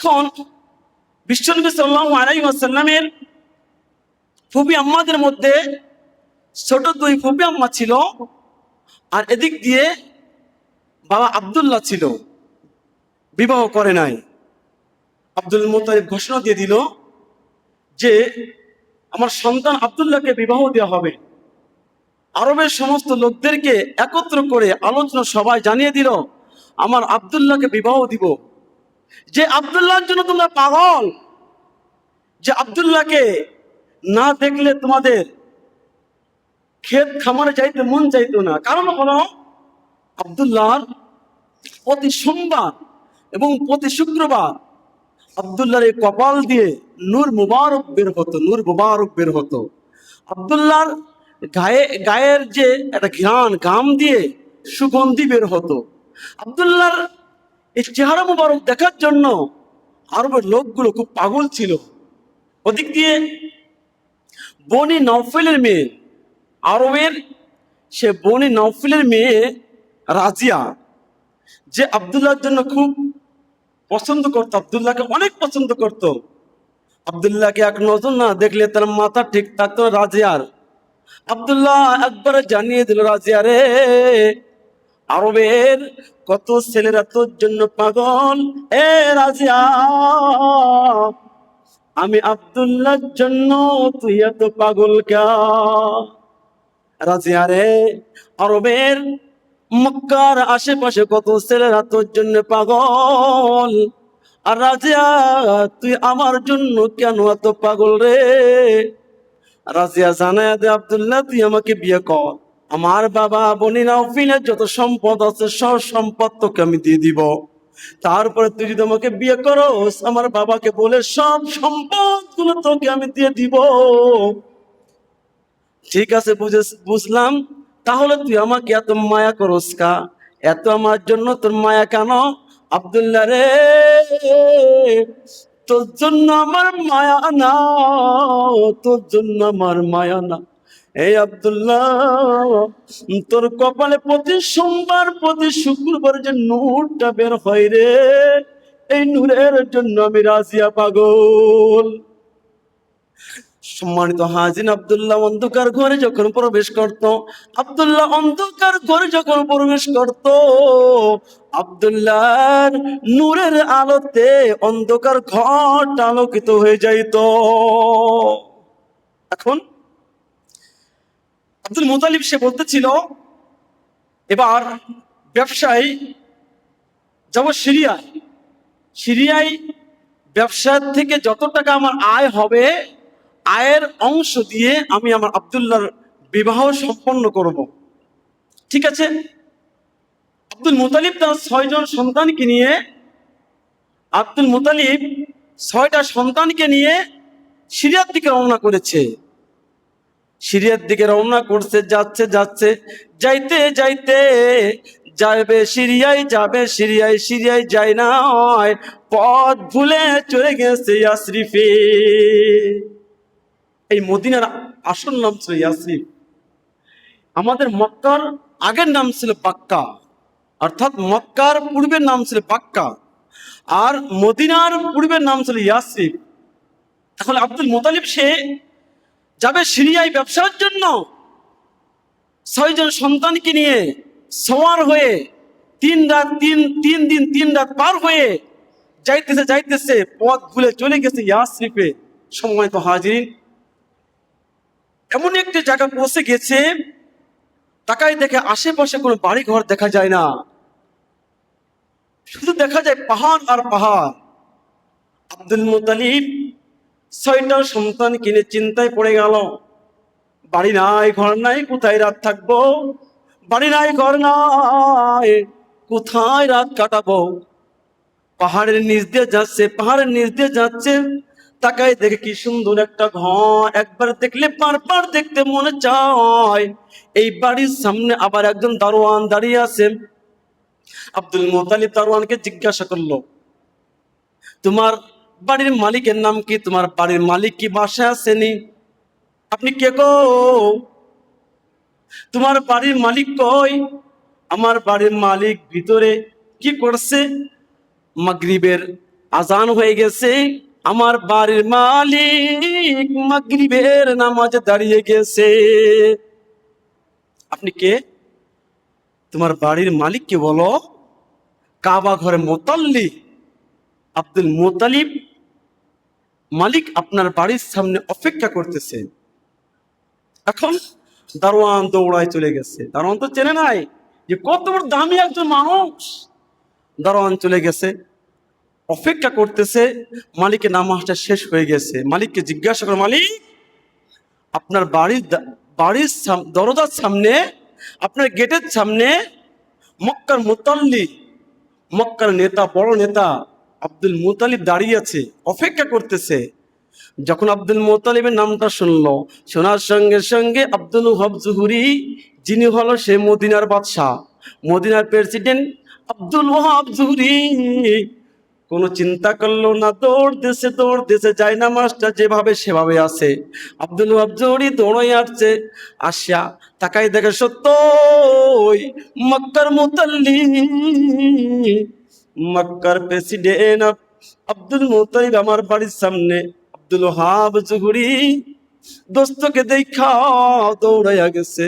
এখন বিশ্বনবী সাল্লাল্লাহু আলাইহি ওয়াসাল্লামের ফুফি আম্মাদের মধ্যে ছোট দুই ফুফি আম্মা ছিল, আর এদিক দিয়ে বাবা আব্দুল্লাহ ছিল, বিবাহ করে নাই। আব্দুল মুত্তালিব ঘোষণা দিয়ে দিল যে আমার সন্তান আব্দুল্লাহকে বিবাহ দেওয়া হবে। আরবের সমস্ত লোকদেরকে একত্র করে আলোচনা সবাই জানিয়ে দিল আমার আব্দুল্লাহকে বিবাহ দিব। যে আব্দুল্লাহর জন্য তোমরা পাগল, যে আব্দুল্লাহকে না দেখলে তোমাদের ক্ষেত খামারে যাইতে মন চাইতো না। কারণ হলো আব্দুল্লাহর প্রতি সোমবার এবং প্রতি শুক্রবার আব্দুল্লাহর এই কপাল দিয়ে নূর মুবারক বের হতো, নূর মুবারক বের হতো। আব্দুল্লাহর গায়ের যে একটা ঘ্রাণ, ঘাম দিয়ে সুগন্ধি বের হতো। আব্দুল্লাহর এই চেহারা মুবারক দেখার জন্য আরবের লোকগুলো খুব পাগল ছিল। ওদিক দিয়ে বনি নওফেলের মেয়ে, আরবের সে বনি নওফেলের মেয়ে রাজিয়া, যে আব্দুল্লাহর জন্য খুব পছন্দ করতো, আব্দুল্লাহকে অনেক পছন্দ করতো। আব্দুল্লাহকে এক নজর না দেখলে তার মাথা ঠিক থাকতো রাজিয়ার। আব্দুল্লাহ একবারে জানিয়ে দিল, রাজিয়া রে, আরবের কত ছেলেরা তোর জন্য পাগল, এ রাজিয়া, আমি আব্দুল্লাহর জন্য তুই এত পাগল কে? রাজিয়া রে, আরবের মক্কার আশেপাশে কত ছেলেরা তোর জন্য পাগল, আর রাজিয়া তুই আমার জন্য কেন এত পাগল রে? রাজিয়া জানায় দে, আব্দুল্লাহ তুই আমাকে বিয়ে কর, আমার বাবা বনি নওফেলের যত সম্পদ আছে সব সম্পদ তোকে আমি দিয়ে দিব। তারপরে তুই যদি আমাকে বিয়ে করস, আমার বাবাকে বলে সব সম্পদ গুলো তোকে আমি দিয়ে দিব। ঠিক আছে, বুঝলাম, তাহলে তুই আমাকে এত মায়া করস কা? এত আমার জন্য তোর মায়া কেন? আব্দুল্লাহ রে, তোর জন্য আমার মায়া না, তোর জন্য আমার মায়া না। এই আব্দুল্লাহ, তোর কপালে প্রতি সোমবার প্রতি শুক্রবার যে নূরটা বের হয় রে, এই নূরের জন্য আমি রাজিয়া পাগল। সম্মানিত হাজির, আব্দুল্লাহ অন্ধকার ঘরে যখন প্রবেশ করত, আব্দুল্লাহ অন্ধকার ঘরে যখন প্রবেশ করত, আব্দুল্লাহর নূরের আলোতে অন্ধকার ঘরটা আলোকিত হয়ে যাইত। এখন আব্দুল মুতালিব সে বলতেছিল, এবার ব্যবসায় যাব সিরিয়ায়, সিরিয়ায় ব্যবসা থেকে যত টাকা আমার আয় হবে, আয়ের অংশ দিয়ে আমি আমার আব্দুল্লাহর বিবাহ সম্পন্ন করব। ঠিক আছে, আব্দুল মুতালিব তার 6 জন সন্তানকে নিয়ে, আব্দুল মুতালিব 6টা সন্তানকে নিয়ে সিরিয়ার দিকে রওনা করেছে। সিরিয়ার দিকে রওনা করছে, যাচ্ছে যাচ্ছে, যাইতে যাইতে যাবে সিরিয়ায়, যাবে সিরিয়ায়, সিরিয়ায় যায় না, পথ ভুলে চলে গেছে ইয়াসরিফে। এই মদিনার আসল নাম ছিল ইয়াসরিফ। আমাদের মক্কার আগের নাম ছিল বাক্কা, অর্থাৎ মক্কার পূর্বের নাম ছিল বাক্কা, আর মদিনার পূর্বের নাম ছিল ইয়াসরিফ। তাহলে আব্দুল মুতালিব সে যাবে সিরিয়ায় ব্যবসার জন্য, 6 জন সন্তানকে নিয়ে সওয়ার হয়ে 3 দিন 3 রাত পার হয়ে যাইতেছে যাইতেছে, পথ ভুলে চলে গেছে ইয়াসরিফে। সম্মানিত হাজিরিন, এমন একটি জায়গা পৌঁছে গেছে, তাকায় দেখে আশেপাশে কোনো বাড়ি ঘর দেখা যায় না, শুধু দেখা যায় পাহাড় আর পাহাড়। আব্দুল মুতালিব 6টা সন্তান কিনে চিন্তায় পড়ে গেল, বাড়ি নাই ঘর নাই, কোথায় রাত থাকবো? বাড়ি নাই ঘর নাই, কোথায় রাত কাটাবো? পাহাড়ের নিচ দিয়ে যাচ্ছে, পাহাড়ের নিচ দিয়ে যাচ্ছে, তাকায় দেখে কি সুন্দর একটা ঘর, একবার দেখলে বারবার দেখতে মনে চায়। এই বাড়ির সামনে আবার একজন দারোয়ান দাঁড়িয়ে আছে। আব্দুল মুতালিব দারোয়ানকে জিজ্ঞাসা করলো, তোমার বাড়ির মালিকের নাম কি? তোমার বাড়ির মালিক কি বাসায় আসেনি? আপনি কে গো? তোমার বাড়ির মালিক কই? আমার বাড়ির মালিক ভিতরে। কি করছে? মাগরিবের আজান হয়ে গেছে, আমার বাড়ির মালিক মাগরিবের নামাজে দাঁড়িয়ে গেছে। আপনি কে? তোমার বাড়ির মালিককে বলো। কাবা ঘরে মোতাল্লি আব্দুল মুত্তালিব মালিক আপনার বাড়ির সামনে অপেক্ষা করতেছে। এখন দারোয়ান দৌড়ায় চলে গেছে। দারোয়ান তো চেনে নাই যে কত বড় দামি একজন মানুষ। দারোয়ান চলে গেছে, অপেক্ষা করতেছে। মালিকের নামাজটা শেষ হয়ে গেছে। মালিককে জিজ্ঞাসা করে, মালিক আপনার বাড়ির দরজার সামনে, আপনার গেটের সামনে মক্কার মুতাল্লি, মক্কার নেতা, বড় নেতা আব্দুল মুতালিব দাঁড়িয়ে আছে, অপেক্ষা করতেছে। যখন আব্দুল মুতালিবের নামটা শুনলো, শোনার সঙ্গে সঙ্গে আব্দুল ওহাব জুহুরি, যিনি হলো সে মদিনার বাদশাহ, মদিনার প্রেসিডেন্ট আব্দুল ওহাব জুহুরি, কোনো চিন্তা করলো না, দৌড় দেশে যায় না, মাসটা যেভাবে সেভাবে আছে। আব্দুল ওহাব জুহুরি দৌড়াই আসছে, আসিয়া তাকাই দেখে সত্য মক্কার মুতাল্লি, মক্কার প্রেসিডেন্ট আব্দুল মুতালিব আমার বাড়ির সামনে। আব্দুল ওহাব জুহুরি দোস্তকে দেখা দৌড়াইয়া গেছে।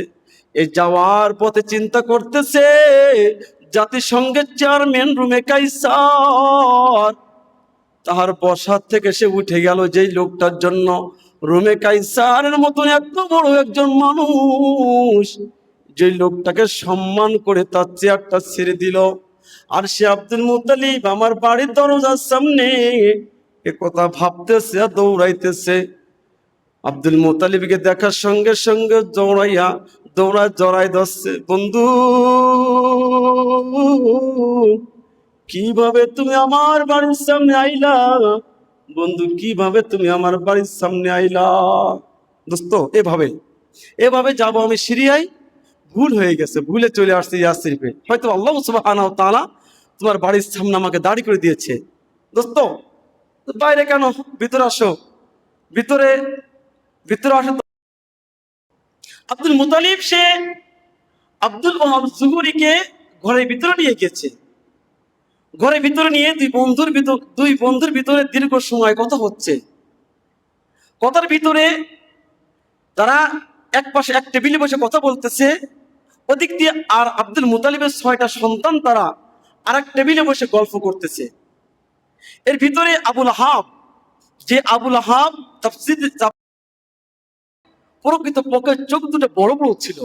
এই যাওয়ার পথে চিন্তা করতেছে, জাতিসংঘের চেয়ারম্যান রুমে কাইসার, তাহার বসার থেকে সে উঠে গেল যেই লোকটার জন্য। রুমে কাইসারের মতন এত বড় একজন মানুষ, যে লোকটাকে সম্মান করে তার চেয়ারটা ছেড়ে দিল। আর সে আব্দুল মুত্তালিব আমার বাড়ির দরজার সামনে এ কথা ভাবতেছে আর দৌড়াইতেছে। আব্দুল মুত্তালিবকে দেখার সঙ্গে সঙ্গে জড়াই ধরছে। বন্ধু, কিভাবে তুমি আমার বাড়ির সামনে আইলা? বন্ধু, কিভাবে তুমি আমার বাড়ির সামনে আইলা? দোস্ত, এভাবে যাবো আমি সিরিয়ায়, ভুল হয়ে গেছে, ভুলে চলে আসছে ইয়াসরিফে। হয়তো আল্লাহ সুবহানাহু ওয়া তাআলা তোমার বাড়ির সামনে আমাকে দাঁড়ি করে দিয়েছে। দোস্ত, বাইরে কেন, ভিতরে আসো, ভিতরে আসো। আব্দুল মুত্তালিব সে আব্দুল ওহাব জুহুরিকে ঘরের ভিতরে নিয়ে গেছে। ঘরের ভিতরে নিয়ে দুই বন্ধুর ভিতরে দীর্ঘ সময় কথা হচ্ছে। কথার ভিতরে তারা এক পাশে এক টেবিলে বসে কথা বলতেছে। ওদিক দিয়ে আর আব্দুল মুত্তালিবের 6টা সন্তান তারা আর এক টেবিলে বসে গল্প করতেছে। এর ভিতরে আবুল আহাব, যে আবুল আহাব প্রকৃত পক্ষে চোখ দুটো বড় বড় ছিল,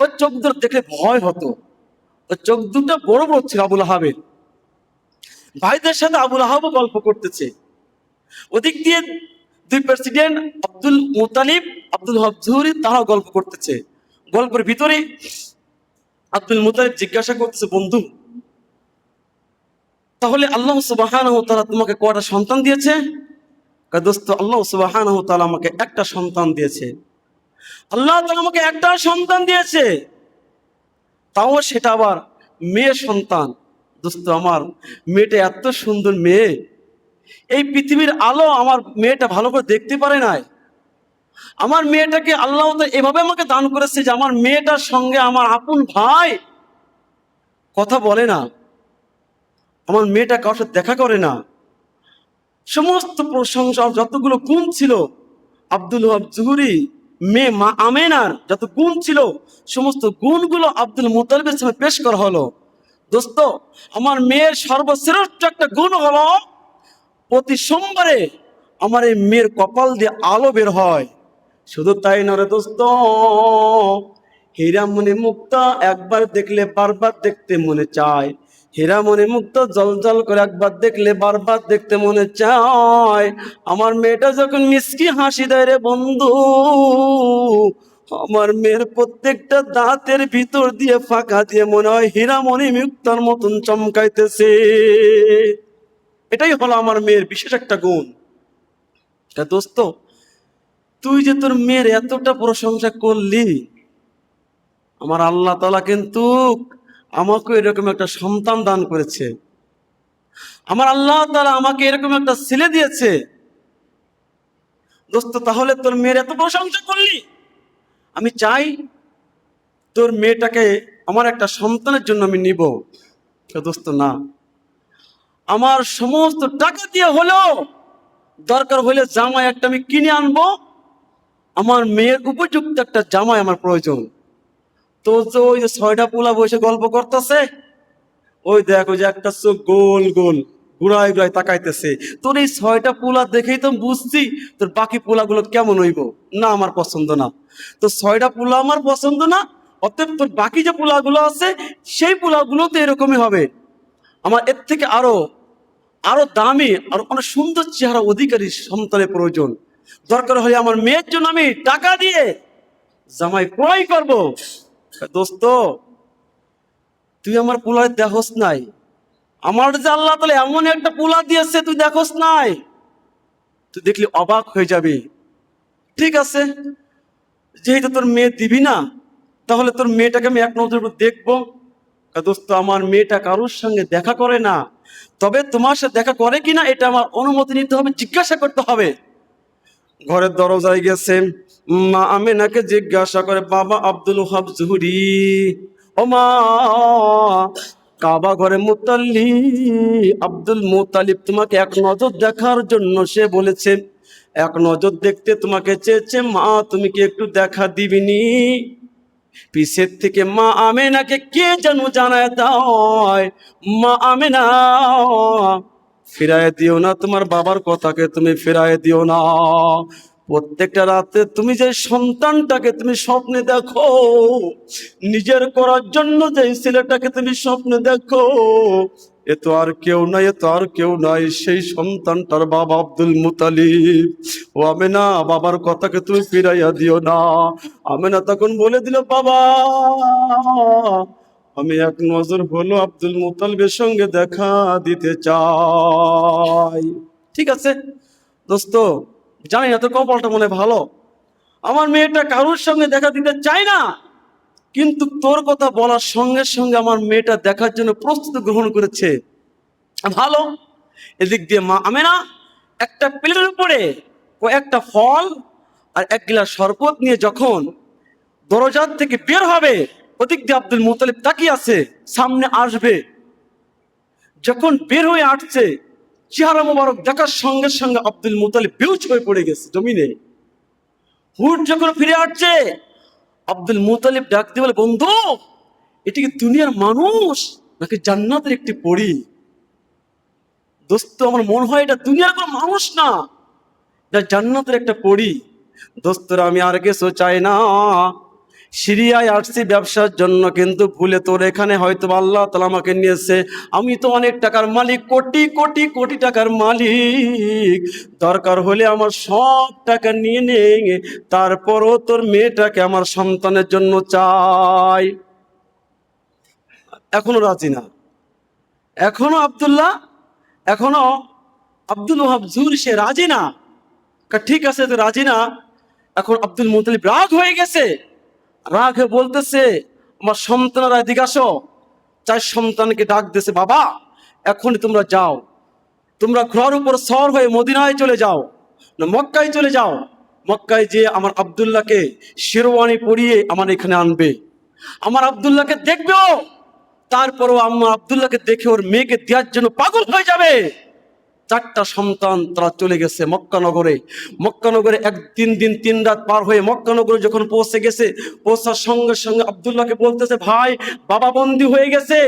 ওই চোখ দুটো দেখলে ভয় হতো। ওই চোখ দুটো বড় বড় ছিল আবুল আহাবের। ভাইদের সাথে আবুল আহাবও গল্প করতেছে। ওদিক দিয়ে দুই president Abdul Muttalib, Abdul Wahab জুহুরি, তারাও গল্প করতেছে। গল্পের ভিতরে আব্দুল মুত্তালিব জিজ্ঞাসা করতেছে, বন্ধু, তাহলে আল্লাহ সুবহানাহু ওয়া তাআলা তোমাকে কয়টা সন্তান দিয়েছে? দোস্ত, আল্লাহ সুবহানাহু ওয়া তাআলা আমাকে একটা সন্তান দিয়েছে। আল্লাহ তাআলা আমাকে একটা সন্তান দিয়েছে, তাও সেটা আবার মেয়ে সন্তান। দোস্ত, আমার মেয়েটা এত সুন্দর মেয়ে, এই পৃথিবীর আলো আমার মেয়েটা ভালো করে দেখতে পারে নাই। আমার মেয়েটাকে আল্লাহ এভাবে আমাকে দান করেছে যে আমার মেয়েটার সঙ্গে আমার আপন ভাই কথা বলে না, আমার মেয়েটা কারোর সাথে দেখা করে না। সমস্ত প্রশংসা, যতগুলো গুণ ছিল আব্দুল ওহাব জুহুরি মেয়ে মা আমেনার, যত গুণ ছিল সমস্ত গুণগুলো আব্দুল মুত্তালিবের সামনে পেশ করা হলো। দোস্ত, আমার মেয়ের সর্বশ্রেষ্ঠ একটা গুণ হলো, প্রতি সোমবারে আমার এই মেয়ের কপাল দিয়ে আলো বের হয়। শুধু তাই নয় দোস্ত, হীরামণি মুক্তা একবার দেখলে বারবার দেখতে মনে চায়। হীরামণি মুক্তা জল জল করে একবার দেখলে বারবার দেখতে মনে চায়। আমার মেয়েটা যখন মিষ্টি হাসি দেয় রে বন্ধু, আমার মেয়ের প্রত্যেকটা দাঁতের ভিতর দিয়ে ফাঁকা দিয়ে মনে হয় হীরামণি মুক্তার মতন চমকাইতেছে। এটাই হলো আমার মেয়ের বিশেষ একটা গুণ। দোস্ত, তুই যে তোর মেয়ের এতটা প্রশংসা করলি, আমার আল্লাহ তাআলা কিন্তু আমাকে এরকম একটা সন্তান দান করেছে। আমার আল্লাহ তাআলা আমাকে এরকম একটা ছেলে দিয়েছে। দোস্ত, তাহলে তোর মেয়ের এত প্রশংসা করলি, আমি চাই তোর মেয়েটাকে আমার একটা সন্তানের জন্য আমি নিব। দোস্ত, না, আমার সমস্ত টাকা দিয়ে হলেও দরকার হলে জামাই একটা আমি কিনে আনবো, আমার মেয়ের উপযুক্ত একটা জামাই আমার প্রয়োজন। তো তো ওই যে 6টা পোলা বসে গল্প করতেছে, ওই দেখো যে একটা চোখ গোল গোল ঘুরায় ঘুরায় তাকাইতেছে। তোর এই 6টা পোলা দেখেই তো বুঝছি তোর বাকি পোলাগুলো কেমন হইব। না, আমার পছন্দ না। তো 6টা পোলা আমার পছন্দ না, অতএব তোর বাকি যে পোলাগুলো আছে সেই পোলাগুলো তো এরকমই হবে। আমার এর থেকে আরো আরো দামি আর অনেক সুন্দর চেহারা অধিকারী সন্তানের প্রয়োজন। দরকার হলে আমার মেয়ের জন্য আমি টাকা দিয়ে জামাই ক্রয় করব। দোস্ত, তুই আমার পোলায় দেখোস নাই? আমার যে আল্লাহ তাআলা এমন একটা পোলা দিয়েছে তুই দেখোস নাই? তুই দেখলি অবাক হয়ে যাবি। ঠিক আছে, যেহেতু তোর মেয়ে দিবি না, তাহলে তোর মেয়েটাকে আমি এক নজর দেখবো। দোস্ত, আমার মেয়েটা কারোর সঙ্গে দেখা করে না, তবে তোমার সাথে দেখা করে কিনা এটা আমার অনুমতি নিতে হবে, জিজ্ঞাসা করতে হবে। ঘরের দরজায় গেছে, মা আমেনাকে জিজ্ঞাসা করে, বাবা আব্দুল ওহাব জুহরি, ও মা, কাবা ঘরে আব্দুল মুত্তালিব তোমাকে এক নজর দেখার জন্য সে বলেছে, এক নজর দেখতে তোমাকে চেয়েছে, মা তুমি কি একটু দেখা দিবিনি? পিছের থেকে মা আমেনাকে কে যেন জানায় দেয়, মা আমেনা, ফিরায় দিও না তোমার বাবার কথাকে, তুমি ফিরায় দিও না। প্রত্যেকটা রাতে তুমি যে সন্তানটাকে তুমি স্বপ্নে দেখো, নিজের করার জন্য যে ছেলেটাকে তুমি স্বপ্নে দেখো, এ তো আর কেউ নাই, এ তো আর কেউ নাই, সেই সন্তানটার বাবা আব্দুল মুত্তালিব। ও আমেনা, বাবার কথাকে তুমি ফিরাইয়া দিও না। আমেনা তখন বলে দিল, বাবা, আমি এক নজর হলো আব্দুল মুত্তালিবের সঙ্গে দেখা দিতে চাই। ঠিক আছে দোস্ত, জানি না তোর কপালটা মনে ভালো, আমার মেয়েটা কারোর সঙ্গে দেখা দিতে চায় না, কিন্তু তোর কথা বলার সঙ্গে সঙ্গে আমার মেয়েটা দেখার জন্য প্রস্তুতি গ্রহণ করেছে। ভালো। এদিক দিয়ে মা আমেনা একটা প্লেটের উপরে কয়েকটা ফল আর 1 গ্লাস শরবত নিয়ে যখন দরজার থেকে বের হবে, ওদিক দিয়ে আব্দুল মুত্তালিব তাকিয়ে আছে, সামনে আসবে। যখন বের হয়ে আসছে, চেহারা মোবারক দেখার সঙ্গে সঙ্গে আব্দুল মুত্তালিব বেহুশ হয়ে পড়ে গেছে জমিনে। হুট যখন ফিরে আসছে, আব্দুল মুত্তালিব ডাক দিয়ে বলে, বন্ধু, এটি কি দুনিয়ার মানুষ নাকি জান্নাতের একটি পরী? দোস্ত, আমার মনে হয় এটা দুনিয়ার কোনো মানুষ না, এটা জান্নাতের একটা পরী। দোস্তরা, আমি আর কিছু চাই না, সিরিয়ায় আসছি ব্যবসার জন্য, কিন্তু ভুলে তোর এখানে হয়তো আল্লাহ তাআলা আমাকে নিয়েছে। আমি তো অনেক টাকার মালিক, কোটি কোটি কোটি টাকার মালিক, দরকার হলে আমার সব টাকা নিয়ে নে, তারপরও তোর মেয়েটাকে আমার সন্তানের জন্য চাই। এখনো রাজি না, এখনো আব্দুল ওহাব জুহরি সে রাজি না। ঠিক আছে, তো রাজি না। এখন আব্দুল মুত্তালিব রাগ হয়ে গেছে, রাগ হয়ে বলতেছে, আমার সন্তানরা এদিকে আসো। 4 সন্তানকে ডাক দিয়েছে, বাবা, এখনই তোমরা যাও, তোমরা ঘোড়ার উপর সওয়ার হয়ে মদিনায় চলে যাও, না মক্কায় চলে যাও। মক্কায় যে আমার আব্দুল্লাহকে শেরওয়ানি পরিয়ে আমার এখানে আনবে, আমার আব্দুল্লাহকে দেখবেও, তারপরও আমার আব্দুল্লাহকে দেখে ওর মেয়েকে দেওয়ার জন্য পাগল হয়ে যাবে। 4টা সন্তান তারা চলে গেছে মক্কানগরে। মক্কানগরে 3 দিন 3 রাত পার হয়ে মক্কানগরে যখন পৌঁছে গেছে, পৌঁছার সঙ্গে সঙ্গে আব্দুল্লাহকে বলতেছে, ভাই, বাবা বন্দী হয়ে গেছে,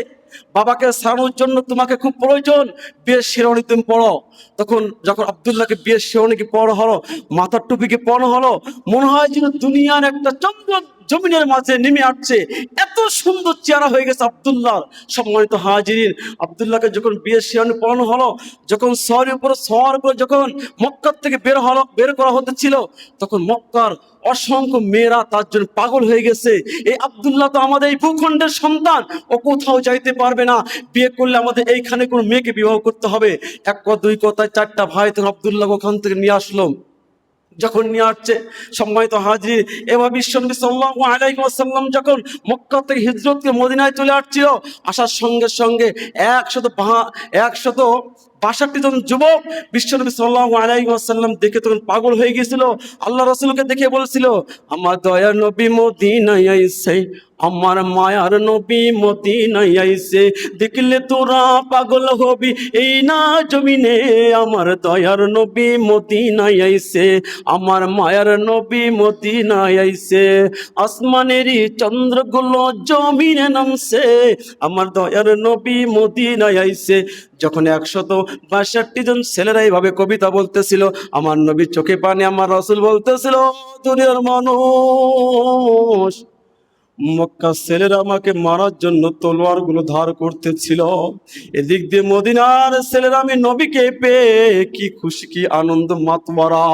বাবাকে ছাড়ানোর জন্য তোমাকে খুব প্রয়োজন, বিয়ের শিরোনি তুমি পড়ো। তখন যখন আব্দুল্লাহকে বিয়ের শিরোনিকে পড়া হলো, মাথার টুপিকে পড়ানো হলো, মনে হয় যেন দুনিয়ার একটা চন্দ্র জমিনের মাঝে নেমে আসছে, এত সুন্দর চেহারা হয়ে গেছে আব্দুল্লাহর। সম্মানিত হাজিরিন, আব্দুল্লাহকে যখন বিয়ের শিরোনি পড়ানো হলো, যখন শহরের উপরে সওয়ার করে যখন মক্কা থেকে বের করা হতেছিল, তখন মক্কার অসংখ্য মেয়েরা তার জন্য পাগল হয়ে গেছে। এই আব্দুল্লাহ তো আমাদের এই ভূখণ্ডের সন্তান, ও কোথাও যাইতে পারবে না, বিয়ে করলে আমাদের এইখানে কোনো মেয়েকে বিবাহ করতে হবে। 1 কথা 2 কথায় 4টা ভাই তখন আব্দুল্লাহ ওখান থেকে নিয়ে আসলো। যখন নিয়ে আসছে, সম্মানিত হাজির, এবার বিশ্বনবী সাল্লাল্লাহু আলাইহি ওয়াসাল্লাম যখন মক্কা থেকে হিজরত করে মদিনায় চলে আসছিল, আসার সঙ্গে সঙ্গে 100 62 জন যুবক বিশ্বনবী সাল্লাল্লাহু আলাইহি ওয়াসাল্লাম দেখে তখন পাগল হয়ে গিয়েছিল। আল্লাহ রাসূলকে দেখে বলেছিল, আমার দয়ার নবী মদিনায় আইছে, আমার মায়ার নবী মদিনায় আইছে, দেখলে তোরা পাগল হবি এই না জমিনে, আমার দয়ার নবী মদিনায় আইছে, আমার মায়ার নবী মদিনায় আইছে, আসমানেরই চন্দ্রগুলো জমিনে নামছে, আমার দয়ার নবী মদিনায় আইছে। যখন 162 জন ছেলেরা এইভাবে কবিতা বলতেছিল, আমার নবীর চোখে পানি, আমার রাসূল বলতেছিল, দুনিয়ার মানুষ, মক্কা ছেলেরা আমাকে মারার জন্য তলোয়ার গুলো ধার করতেছিল, এদিক দিয়ে মদিনার ছেলেরা আমি নবীকে পেয়ে কি খুশি কি আনন্দ মাতওয়ারা।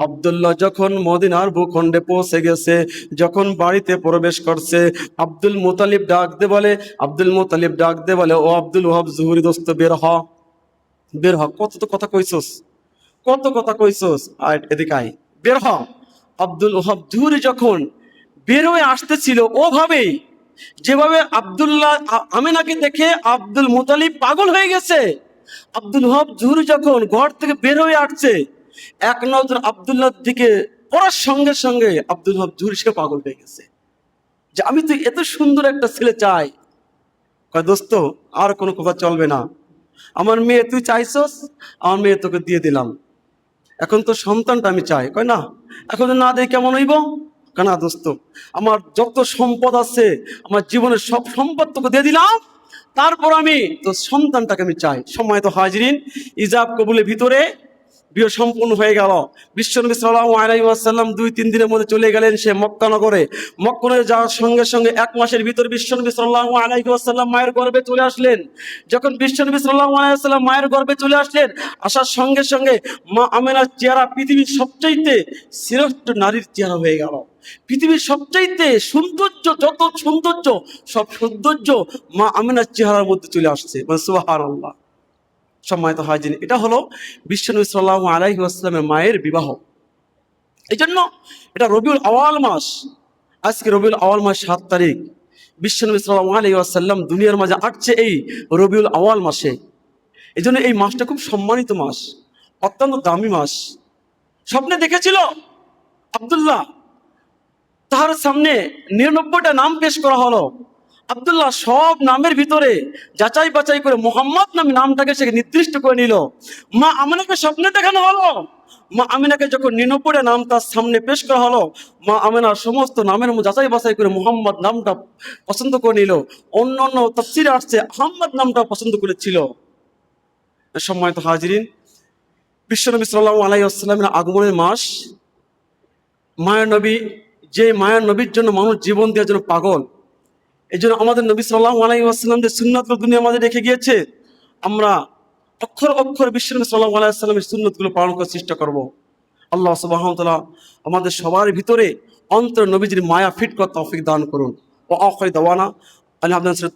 আব্দুল্লাহ যখন মদিনার ভূখণ্ডে পৌঁছে গেছে, যখন বাড়িতে প্রবেশ করছে, আব্দুল মুতালিব ডাক দে বলে, আব্দুল মুতালিব ডাক দে বলে, ও আব্দুল ওহাব জুহুরি দোস্ত, বের হ, বের হ, কত তো কথা কইছস, কত কথা কইছস, আর এদিকে আয়, বের হ। আব্দুল ওহাব জুহুরি যখন বের হয়ে আসতেছিল, ওভাবেই যেভাবে আব্দুল্লাহ আমিনাকে দেখে আব্দুল মুতালিব পাগল হয়ে গেছে, আব্দুল ওহাব জুহুরি যখন ঘর থেকে বের হয়ে আসছে, এক নজর আব্দুল্লাহর দিকে পড়ার সঙ্গে সঙ্গে আব্দুল ওহাব জুহুরি সে পাগল হয়ে গেছে, যে আমি তো এত সুন্দর একটা ছেলে চাই। কয়, দোস্ত আর কোনো কথা চলবে না, আমার মেয়ে তুই চাইছস, আমার মেয়ে তোকে দিয়ে দিলাম, এখন তো সন্তানটা আমি চাই। কয় না, এখন না দেয় কেমন হইব? না দোস্ত, আমার যত সম্পদ আছে, আমার জীবনের সব সম্পদ তোকে দিয়ে দিলাম, তারপর আমি তো সন্তানটাকে আমি চাই। সময় তো হাজিরিন, ইজাব কবুলের ভিতরে বিয়ে সম্পূর্ণ হয়ে গেল। বিশ্বনবী সাল্লাল্লাহু আলাইহি ওয়াসাল্লাম 2-3 দিনের মধ্যে চলে গেলেন সে মক্কা নগরে। মক্কা নগরে যাওয়ার সঙ্গে সঙ্গে 1 মাসের ভিতরে বিশ্বনবী সাল্লাল্লাহু আলাইহি ওয়াসাল্লাম মায়ের গর্ভে চলে আসলেন। যখন বিশ্বনবী সাল্লাল্লাহু আলাইহি ওয়াসাল্লাম মায়ের গর্ভে চলে আসলেন, আসার সঙ্গে সঙ্গে মা আমিনার চেহারা পৃথিবীর সবচাইতে শ্রেষ্ঠ নারীর চেহারা হয়ে গেল। পৃথিবীর সবচাইতে সৌন্দর্য, যত সৌন্দর্য, সব সৌন্দর্য মা আমিনার চেহারার মধ্যে চলে আসছে। সুবহানাল্লাহ। সম্মানিত হাজির, এটা হলো বিশ্বনবী সাল্লাল্লাহু আলাইহি ওয়াসাল্লামের মায়ের বিবাহ। এই জন্য এটা রবিউল আওয়াল মাস। আজকে রবিউল আওয়াল মাস 7 তারিখ। বিশ্বনবী সাল্লাল্লাহু আলাইহি ওয়াসাল্লাম দুনিয়ার মাঝে আসছে এই রবিউল আওয়াল মাসে। এই জন্য এই মাসটা খুব সম্মানিত মাস, অত্যন্ত দামি মাস। স্বপ্নে দেখেছিল আব্দুল্লাহ, তার সামনে 99টা নাম পেশ করা হলো। আব্দুল্লাহ সব নামের ভিতরে যাচাই বাছাই করে মোহাম্মদ নামে নামটাকে সে নির্দিষ্ট করে নিল। মা আমিনাকে স্বপ্নে দেখানো হলো, মা আমিনাকে যখন 99টা নাম তার সামনে পেশ করা হলো, মা আমিনার সমস্ত নামের মধ্যে যাচাই বাছাই করে মোহাম্মদ নামটা পছন্দ করে নিল। অন্য অন্য তাফসীরে আসছে আহমদ নামটা পছন্দ করেছিল। সম্মানিত হাজিরিন, বিশ্বনবী সাল্লাল্লাহু আলাইহি ওয়াসাল্লামের আগমনের মাস। মায়ের নবী, যে মায়ের নবীর জন্য মানুষ জীবন দেওয়ার জন্য পাগল, এই জন্য আমাদের নবী সাল্লাল্লাহু আলাইহি ওয়াসাল্লাম যে সুন্নাতগুলো দুনিয়ার মাঝে রেখে গিয়েছে, আমরা অক্ষর অক্ষর বিশ্বনবী সাল্লাল্লাহু আলাইহি ওয়াসাল্লামের সুন্নাতগুলো পালন করার চেষ্টা করব। আল্লাহ সুবহানাহু ওয়া তাআলা আমাদের সবার ভিতরে অন্তর নবীজির মায়া ফিট করার তৌফিক দান করুন। ওয়া আখিরু দাওয়ানা আলহামদুলিল্লাহ।